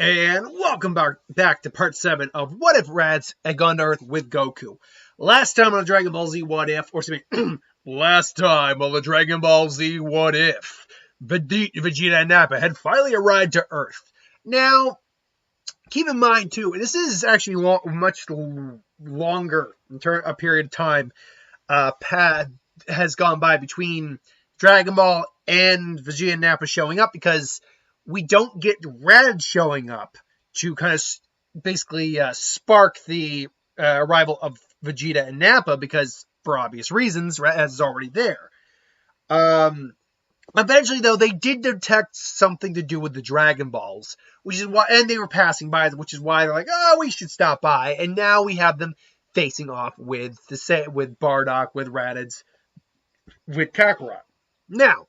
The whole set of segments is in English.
And welcome back to part 7 of What If Raditz had gone to Earth with Goku. Last time on the Dragon Ball Z What If, or excuse me, last time on the Dragon Ball Z What If, Vegeta and Nappa had finally arrived to Earth. Now, keep in mind too, this is actually much longer a period of time has gone by between Dragon Ball and Vegeta and Nappa showing up, because we don't get Raditz showing up to kind of basically spark the arrival of Vegeta and Nappa, because for obvious reasons, Raditz is already there. Eventually, though, they did detect something to do with the Dragon Balls, which is why, and they were passing by, which is why they're like, oh, we should stop by. And now we have them facing off with Bardock, with Radditz, with Kakarot. Now,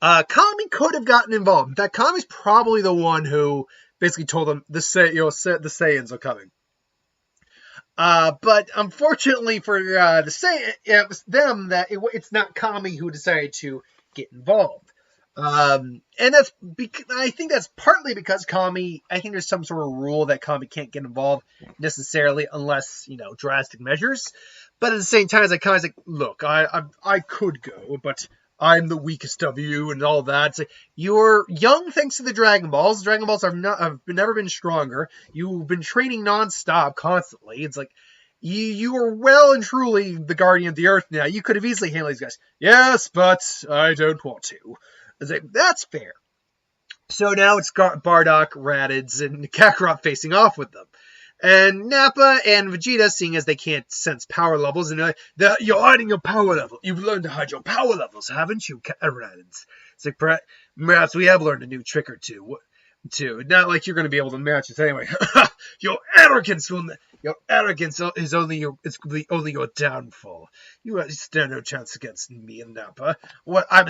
Kami could have gotten involved. In fact, Kami's probably the one who basically told them the Saiyans are coming. But unfortunately for the Saiyans, it was them that it's not Kami who decided to get involved. And I think that's partly because Kami, I think there's some sort of rule that Kami can't get involved necessarily unless, drastic measures. But at the same time, it's like Kami's like, look, I could go, but I'm the weakest of you and all that. It's like, you're young thanks to the Dragon Balls. The Dragon Balls have never been stronger. You've been training nonstop, constantly. It's like, you are well and truly the guardian of the Earth now. You could have easily handled these guys. Yes, but I don't want to. It's like, that's fair. So now it's Bardock, Radditz, and Kakarot facing off with them. And Nappa and Vegeta, seeing as they can't sense power levels, and they're like, you're hiding your power level. You've learned to hide your power levels, haven't you, Radditz? It's like, perhaps we have learned a new trick or two. Not like you're going to be able to match us anyway. Your arrogance is only your downfall. You stand no chance against me and Nappa. I'm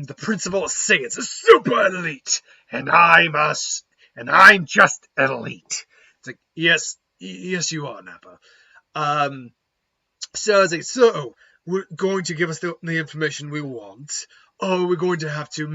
the principal of Saiyans, a super elite, and I'm just elite. It's like, yes, you are, Nappa. So it's like, so we're going to give us the information we want, or we're going to have to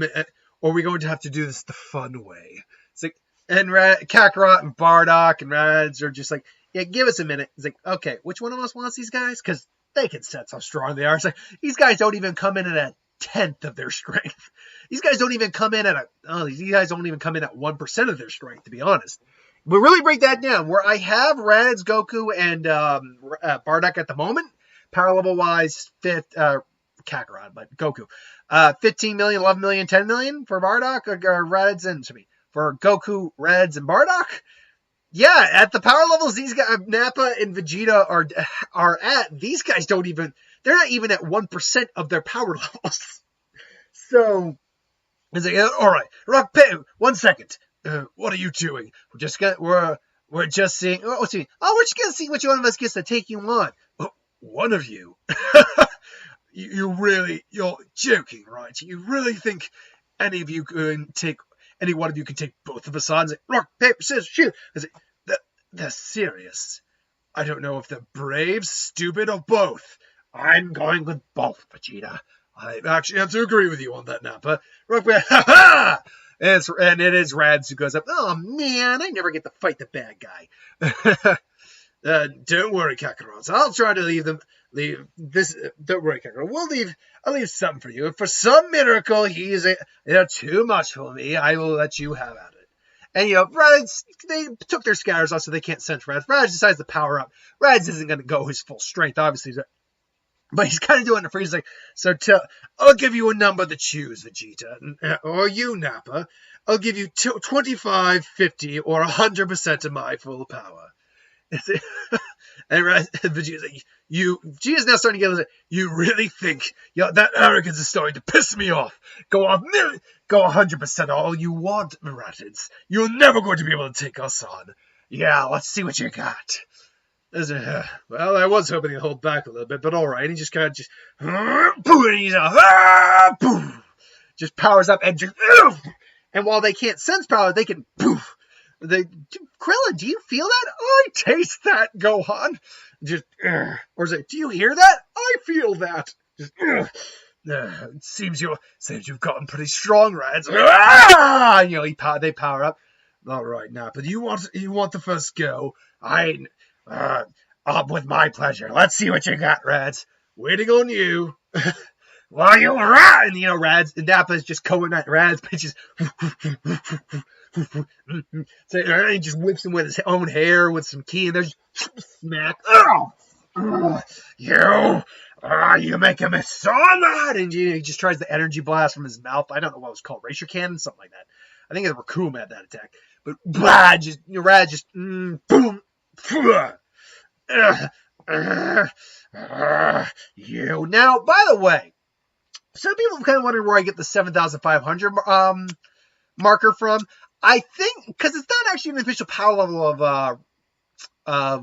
do this the fun way. It's like, and Kakarot and Bardock and Radditz are just like, yeah, give us a minute. It's like, okay, which one of us wants these guys? Because they can sense how strong they are. It's like, these guys don't even come in at a tenth of their strength. These guys don't even come in at 1% of their strength, to be honest. But really break that down. Where I have Radditz, Goku, and Bardock at the moment, power level wise, Kakarot, but Goku. 15 million, 11 million, 10 million for Bardock, or Radditz, and for Goku, Radditz, and Bardock. Yeah, at the power levels these guys, Nappa and Vegeta are at, these guys they're not even at 1% of their power levels. So, it's like, all right, Rock, 1 second. What are you doing? We're just seeing. We're just gonna see which one of us gets to take you on. Oh, one of you. You're joking, right? You really think any one of you can take both of us on? Like, rock, paper, scissors, shoot. They're serious. I don't know if they're brave, stupid, or both. I'm going with both, Vegeta. I actually have to agree with you on that, Nappa. Rock, paper, ha ha! And it is Radditz who goes up, oh man, I never get to fight the bad guy. Don't worry, Kakarot. I'll try to leave this. Don't worry, Kakarot. I'll leave something for you. If for some miracle they're too much for me, I will let you have at it. And Radditz, they took their scatters off so they can't sense Radditz. Radditz decides to power up. Radditz isn't going to go his full strength, obviously, but he's kind of doing it for. He's like, I'll give you a number to choose, Vegeta, or you, Nappa. I'll give you 25, 50, or 100% of my full power. And Vegeta's like, Vegeta's now starting to get like, you really think that arrogance is starting to piss me off? Go 100% all you want, Radditz. You're never going to be able to take us on. Yeah, let's see what you got. Well, I was hoping he'd hold back a little bit, but all right. He just kind of just powers up and and while they can't sense power, they can poof. Krillin, do you feel that? I taste that, Gohan. Just, or is it, do you hear that? I feel that. Just, It seems you've gotten pretty strong, Rads. Ah! They power up. All right, now, but you want the first go? Up with my pleasure. Let's see what you got, Rads. Waiting on you. While you run, Rads and Nappa's just going at Rads, bitches. So he just whips him with his own hair with some key, and there's smack. You make him so mad, and he just tries the energy blast from his mouth. I don't know what it was called, Racer Cannon, something like that. I think it was Raccoon had that attack, but Rad just boom. Now, by the way, some people kind of wondering where I get the 7,500 marker from. I think because it's not actually an official power level of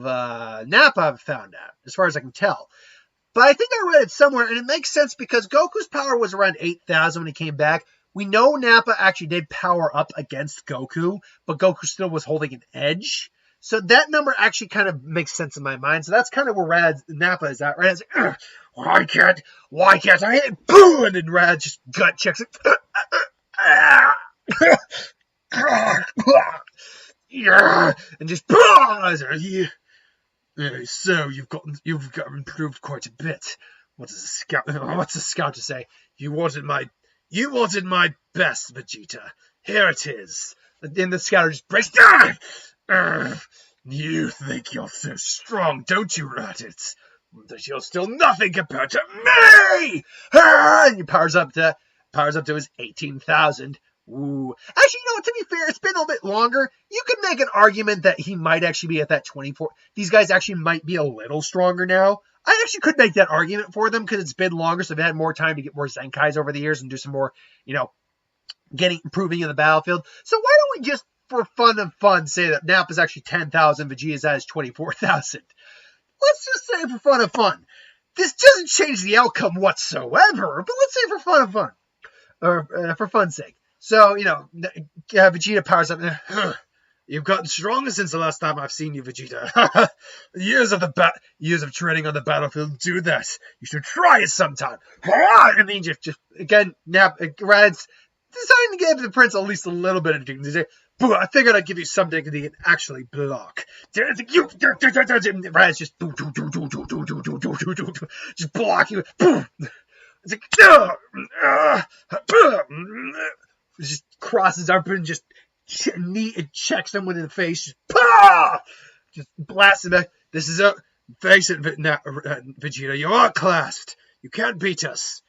Nappa, I've found out, as far as I can tell. But I think I read it somewhere, and it makes sense because Goku's power was around 8,000 when he came back. We know Nappa actually did power up against Goku, but Goku still was holding an edge. So that number actually kind of makes sense in my mind. So that's kind of where Nappa is at, right? It's like, why can't I hit it? Boom! And then Rad just gut checks it. And just so you've got improved quite a bit. What's the scout to say? You wanted my best, Vegeta. Here it is. And the scouter just breaks down. You think you're so strong, don't you, Radditz? That you're still nothing compared to me! And he powers up to his 18,000. Ooh. Actually, to be fair, it's been a little bit longer. You could make an argument that he might actually be at that 24. These guys actually might be a little stronger now. I actually could make that argument for them because it's been longer, so they've had more time to get more Zenkais over the years and do some more, improving in the battlefield. So why don't we just, for fun, say that Nappa's actually 10,000, Vegeta's at his 24,000. Let's just say for fun. This doesn't change the outcome whatsoever, but let's say for fun. Or for fun's sake. So, Vegeta powers up. You've gotten stronger since the last time I've seen you, Vegeta. years of training on the battlefield do that. You should try it sometime. And then just again, Rad's deciding to give the prince at least a little bit of dignity. I figured I'd give you some dignity and actually block. Rad's just just blocking. It's like just crosses up and just checks someone in the face. Just blasts him back. This is a face it, Vegeta. You are classed. You can't beat us.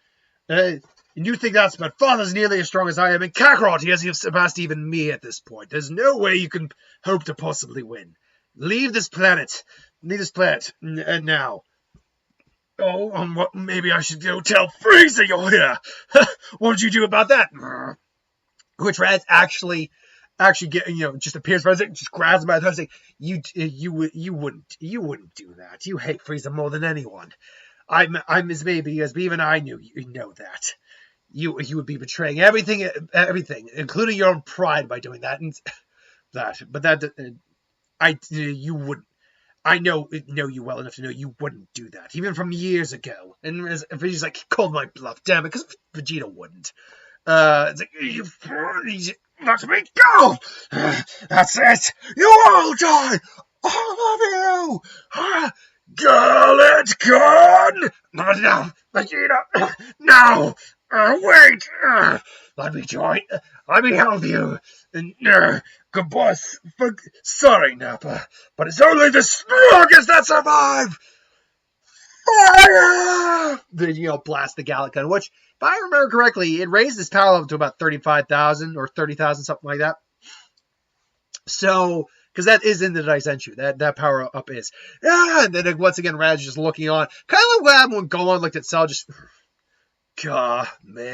And you think that's but Father's nearly as strong as I am, and Kakarot, he has surpassed even me at this point. There's no way you can hope to possibly win. Leave this planet. And now. Oh, maybe I should go tell Frieza you're here. What did you do about that? Which Raditz actually get, just appears, just grabs him by the throat, saying, you wouldn't do that. You hate Frieza more than anyone. I'm his baby, but even I knew you know that. You would be betraying everything, including your own pride by doing that. And you wouldn't. I know you well enough to know you wouldn't do that, even from years ago. And Vegeta's like, called my bluff, damn it, because Vegeta wouldn't. It's like, you let me go! That's it! You all die! All of you! Gullet Gun! No, Vegeta! No! Wait! Let me help you! Good boss. Sorry, Nappa, but it's only the strongest that survive! Fire! Then, blast the Gullet Gun, which, if I remember correctly, it raised his power level to about 35,000 or 30,000, something like that. So, because that is in the Daisenshu, that power up is. And then once again, Rad's just looking on. Kind of like what happened when Gohan looked at Cell, just Kamehameha.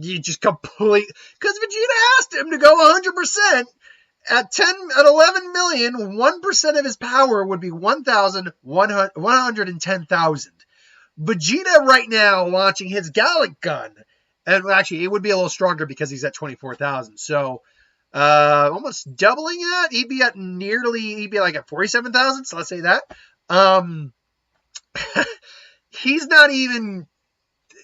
You just complete, because Vegeta asked him to go 100%. At 11 million, 1% of his power would be 110,000. Vegeta right now launching his Gullet Gun, and actually it would be a little stronger because he's at 24,000. So almost doubling that. He'd be like at 47,000. So let's say that. he's not even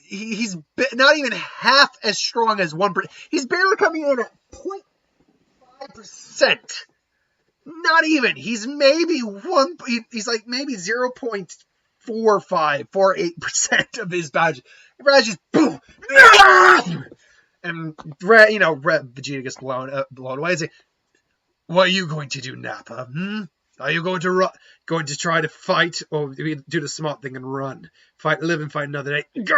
he's not even half as strong as 1%. He's barely coming in at 0.5%. Not even. He's maybe he's like maybe 0.48% of his badge. Rad's just boom. And Vegeta gets blown away. He's like, what are you going to do, Nappa? Are you going to try to fight, or do the smart thing and run? Live and fight another day. You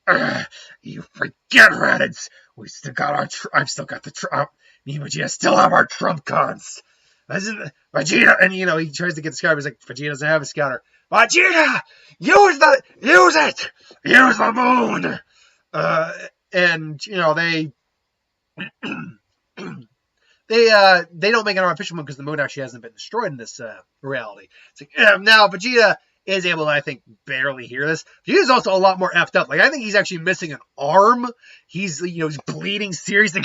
forget, Radditz. We still got I've still got the Trump. Me and Vegeta still have our Trump cards. Vegeta, and he tries to get the scouter. He's like, Vegeta doesn't have a scouter. Vegeta, use it. Use the moon. And they don't make an artificial moon because the moon actually hasn't been destroyed in this reality. It's like, now Vegeta is able to, I think, barely hear this. Vegeta's also a lot more effed up. Like, I think he's actually missing an arm. He's he's bleeding seriously.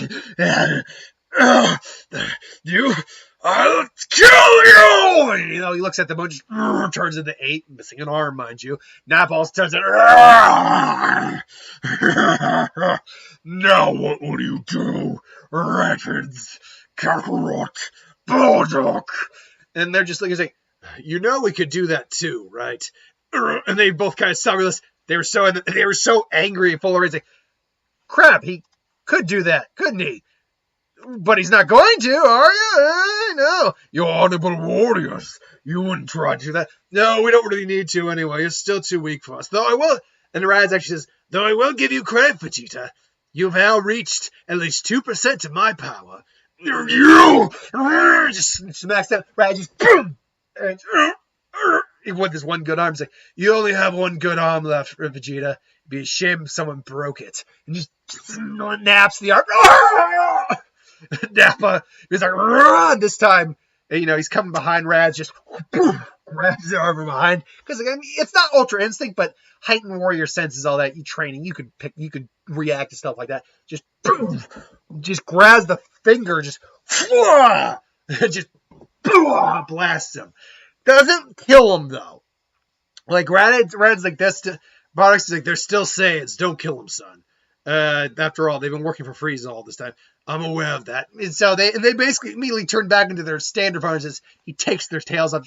I'll kill you! And, he looks at the moon, just turns into 8, missing an arm, mind you. Nappa turns it. Now what will you do, Radditz, Kakarot, Bulldog? And they're just like, we could do that too, right? And they both kind of cellular. They were so angry and full of rage. Like, crap, he could do that, couldn't he? But he's not going to, are you? No. You're honorable warriors. You wouldn't try to do that. No, we don't really need to anyway. You're still too weak for us. Though I will. And Raditz actually says, though I will give you credit, Vegeta. You've now reached at least 2% of my power. You just smacks down. Raditz just boom. And with his one good arm, he's like, you only have one good arm left, Vegeta. It'd be a shame if someone broke it. And just naps the arm. Nappa, he's like, run this time. And, he's coming behind Raditz, just grabs the arm from behind. Because again, it's not Ultra Instinct, but heightened warrior senses, all that. You training, you could react to stuff like that. Just boom, just grabs the finger, just blasts him. Doesn't kill him though. Like Radditz like this. Bardock's is like, they're still Saiyans. Don't kill him, son. After all, they've been working for Frieza all this time. I'm aware of that. And so they basically immediately turn back into their standard forms as he takes their tails up.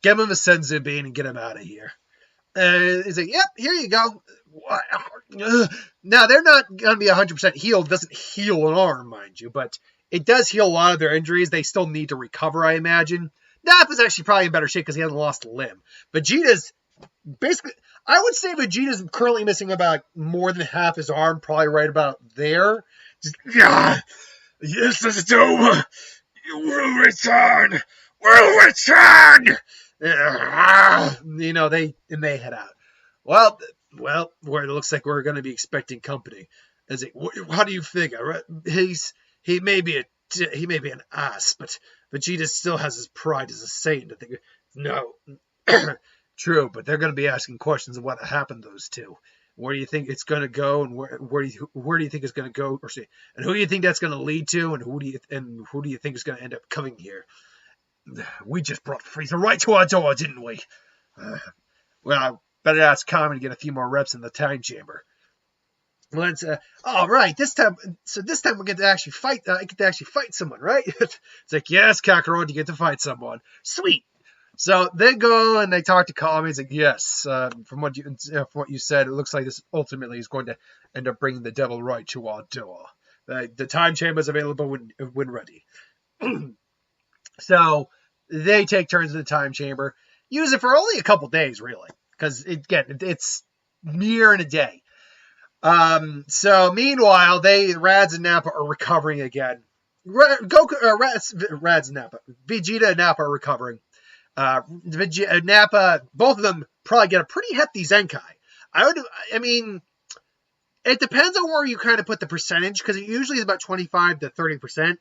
Give him a senzu bean and get him out of here. He's like, yep, here you go. Now, they're not going to be 100% healed. It doesn't heal an arm, mind you, but it does heal a lot of their injuries. They still need to recover, I imagine. Nappa's actually probably in better shape because he hasn't lost a limb. Vegeta's basically, I would say Vegeta's currently missing about more than half his arm, probably right about there. Just, yes, this is over. You will return. Will return. They head out. Well, it looks like we're going to be expecting company. How do you figure? He may be an ass, but Vegeta still has his pride as a Saiyan. No. True, but they're going to be asking questions of what happened to those two. Where do you think it's going to go, and where do you think it's going to go, and who do you think that's going to lead to, and who do you think is going to end up coming here? We just brought Frieza right to our door, didn't we? Well, I better ask Kami to get a few more reps in the time chamber. Well, all right. This time we get to actually fight. I get to actually fight someone, right? It's like, yes, Kakarot, you get to fight someone. Sweet. So they go and they talk to Kami. It's like, yes, from what you said, it looks like this ultimately is going to end up bringing the devil right to our door. The time chamber is available when ready. So they take turns in the time chamber. Use it for only a couple days, really, because it's near in a day. So meanwhile, Raditz and Nappa are recovering again. Raditz and Nappa, Vegeta and Nappa are recovering. Nappa, both of them probably get a pretty hefty Zenkai. It depends on where you kind of put the percentage, because it usually is about 25 to 30%.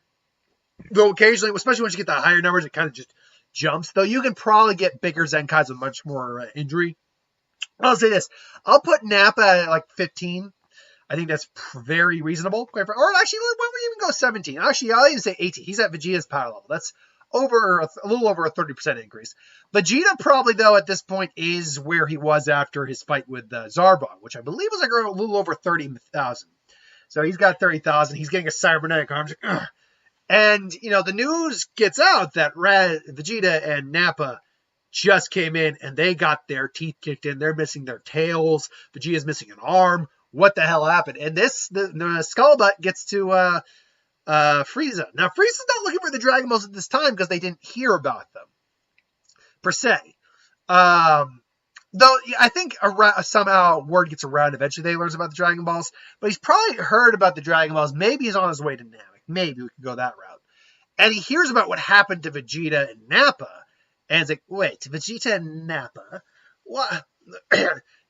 Though occasionally, especially once you get the higher numbers, it kind of just jumps. Though you can probably get bigger Zenkais with much more injury. I'll say this. I'll put Nappa at like 15. I think that's very reasonable. Or actually, why don't we even go 17? Actually, I'll even say 18. He's at Vegeta's power level. a little over a 30% increase. Vegeta probably, though, at this point is where he was after his fight with Zarbon, which I believe was like a little over 30,000. So he's got 30,000. He's getting a cybernetic arm. And, the news gets out that Vegeta and Nappa just came in and they got their teeth kicked in. They're missing their tails. Vegeta's missing an arm. What the hell happened? And the Skullbutt gets to Frieza. Now, Frieza's not looking for the Dragon Balls at this time because they didn't hear about them, per se. Though I think somehow word gets around. Eventually they learns about the Dragon Balls. But he's probably heard about the Dragon Balls. Maybe he's on his way to Namek. Maybe we could go that route. And he hears about what happened to Vegeta and Nappa. And he's like, wait, Vegeta and Nappa? What?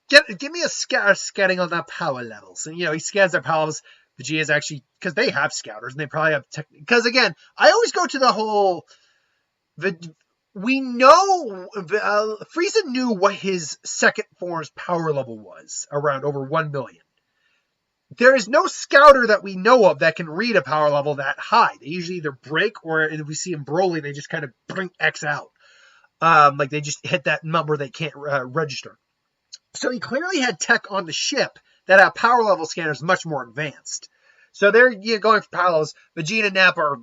Give me a scanning on their power levels. And, he scans their power levels. Vegeta's actually, because they have scouters, and they probably have because again, I always go to the whole, we know, Frieza knew what his second form's power level was, around over 1 million. There is no scouter that we know of that can read a power level that high. They usually either break, or if we see them Broly, they just kind of bring X out. Like they just hit that number they can't register. So he clearly had tech on the ship that have power level scanners much more advanced. So they're going for power levels. Vegeta and Nappa are,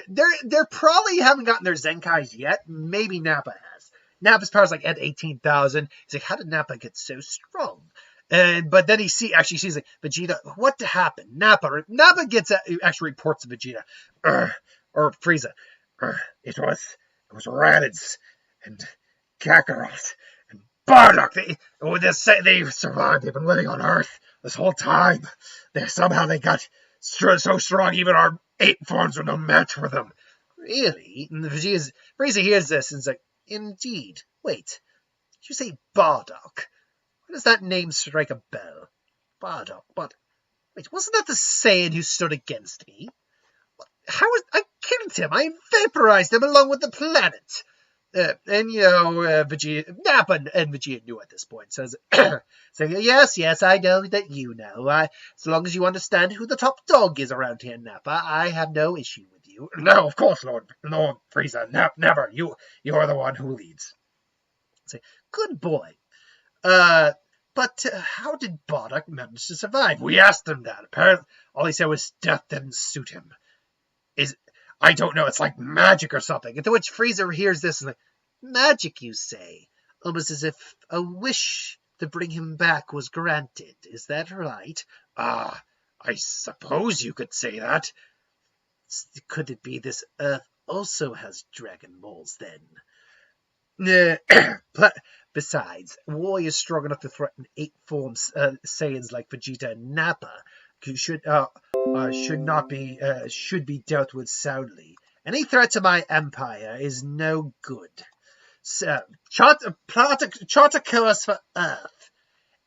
they're probably haven't gotten their Zenkais yet. Maybe Nappa has. Nappa's power's like at 18,000. He's like, how did Nappa get so strong? But then he sees like, Vegeta, what happened? Nappa gets actually reports to Vegeta or Frieza. It was Radditz and Kakarot and Bardock. They survived. They've been living on Earth this whole time. They got so strong, even our 8 forms were no match for them. Really? And Frieza hears this and is like, indeed. Wait, did you say Bardock? Why does that name strike a bell? Bardock, but wait, wasn't that the Saiyan who stood against me? I killed him. I vaporized him along with the planet. Vegeta, Nappa and Vegeta knew at this point. Says, yes, I know that you know. As long as you understand who the top dog is around here, Nappa, I have no issue with you. No, of course, Lord Frieza, never. You are the one who leads. Say, good boy. But how did Bardock manage to survive? We asked him that. Apparently, all he said was death didn't suit him. I don't know, it's like magic or something. To which Frieza hears this and like, magic, you say? Almost as if a wish to bring him back was granted. Is that right? I suppose you could say that. Could it be this Earth also has Dragon Balls, then? Besides, warriors strong enough to threaten 8 forms Saiyans like Vegeta and Nappa should be dealt with soundly. Any threat to my empire is no good. So, chart a course for Earth.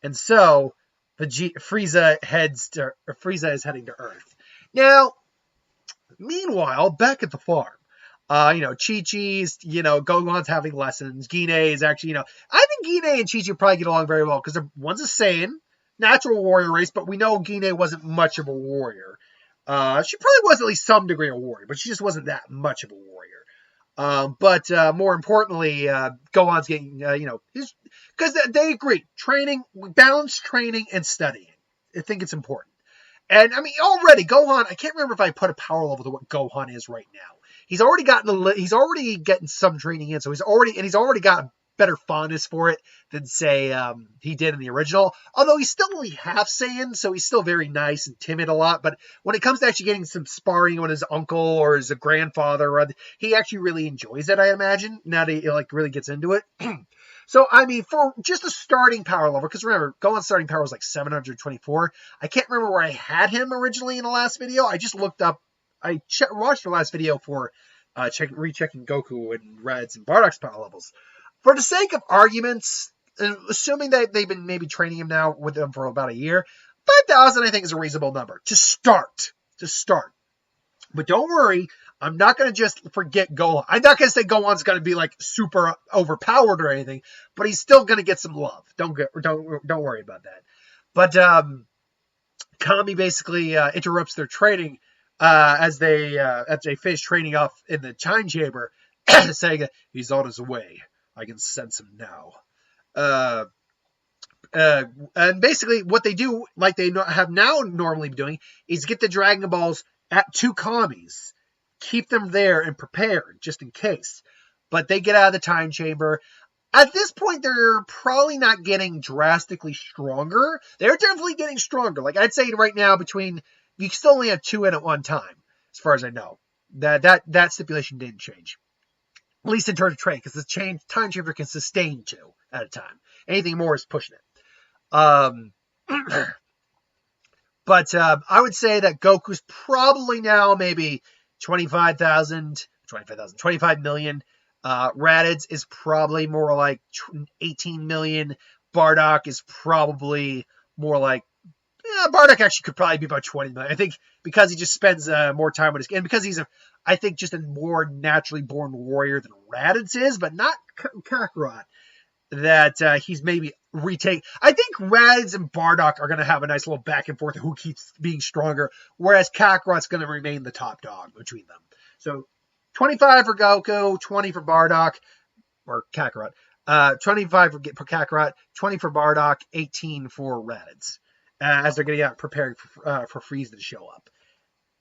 And so, Frieza is heading to Earth. Now, meanwhile, back at the farm, Chi-Chi's, Gohan's having lessons. Gine is actually, I think Gine and Chi-Chi probably get along very well because one's a Saiyan, natural warrior race, but we know Gine wasn't much of a warrior. She probably was at least some degree a warrior, but she just wasn't that much of a warrior. But more importantly, Gohan's getting, because they agree, balanced training and studying. I think it's important. And I mean, already Gohan, I can't remember if I put a power level to what Gohan is right now. He's already getting some training in, so he's already got a better fondness for it than say he did in the original. Although he's still only half Saiyan, so he's still very nice and timid a lot. But when it comes to actually getting some sparring with his uncle or his grandfather, he actually really enjoys it, I imagine. Now that he really gets into it. So I mean, for just a starting power level, because remember, Gohan's starting power was like 724. I can't remember where I had him originally in the last video. I just looked up. I watched the last video for rechecking Goku and Radditz and Bardock's power levels. For the sake of arguments, assuming that they've been maybe training him now with them for about a year, 5,000 I think is a reasonable number to start. But don't worry, I'm not going to just forget Gohan. I'm not going to say Gohan's going to be like super overpowered or anything, but he's still going to get some love. Don't worry about that. But Kami basically interrupts their training as they finish training off in the time chamber, saying he's on his way. I can sense him now. And basically, what they do, like they have now normally been doing, is get the Dragon Balls to Kami's, keep them there and prepared just in case. But they get out of the time chamber. At this point, they're probably not getting drastically stronger. They're definitely getting stronger. Like I'd say right now, you still only have 2 in at one time, as far as I know. That stipulation didn't change, at least in terms of training, because the time chamber can sustain 2 at a time. Anything more is pushing it. But I would say that Goku's probably now maybe 25 million. Radditz is probably more like 18 million. Bardock is probably more like, Bardock actually could probably be about 20 million. I think because he just spends more time with his, and because he's I think just a more naturally born warrior than Radditz is, but not Kakarot. That he's maybe retake. I think Radditz and Bardock are going to have a nice little back and forth of who keeps being stronger, whereas Kakarot's going to remain the top dog between them. So 25 for Goku, 20 for Bardock, or Kakarot. 25 for Kakarot, 20 for Bardock, 18 for Radditz, as they're getting out preparing for Frieza to show up.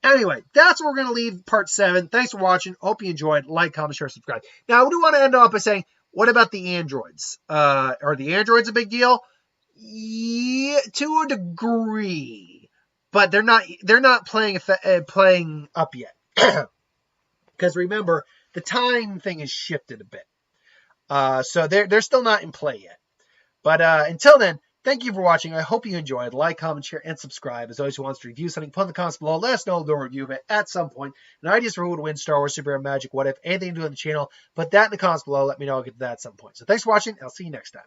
Anyway, that's where we're going to leave part 7. Thanks for watching. Hope you enjoyed. Like, comment, share, subscribe. Now, I do want to end off by saying, what about the androids? Are the androids a big deal? Yeah, to a degree, but they're not playing up yet. Because remember, the time thing has shifted a bit. So they're still not in play yet. But until then, thank you for watching. I hope you enjoyed. Like, comment, share, and subscribe. As always, who wants to review something, put in the comments below. Let us know, they'll review it at some point. And ideas for who would win Star Wars, Superhero, Magic, what if, anything to do on the channel. Put that in the comments below. Let me know. I'll get to that at some point. So thanks for watching. I'll see you next time.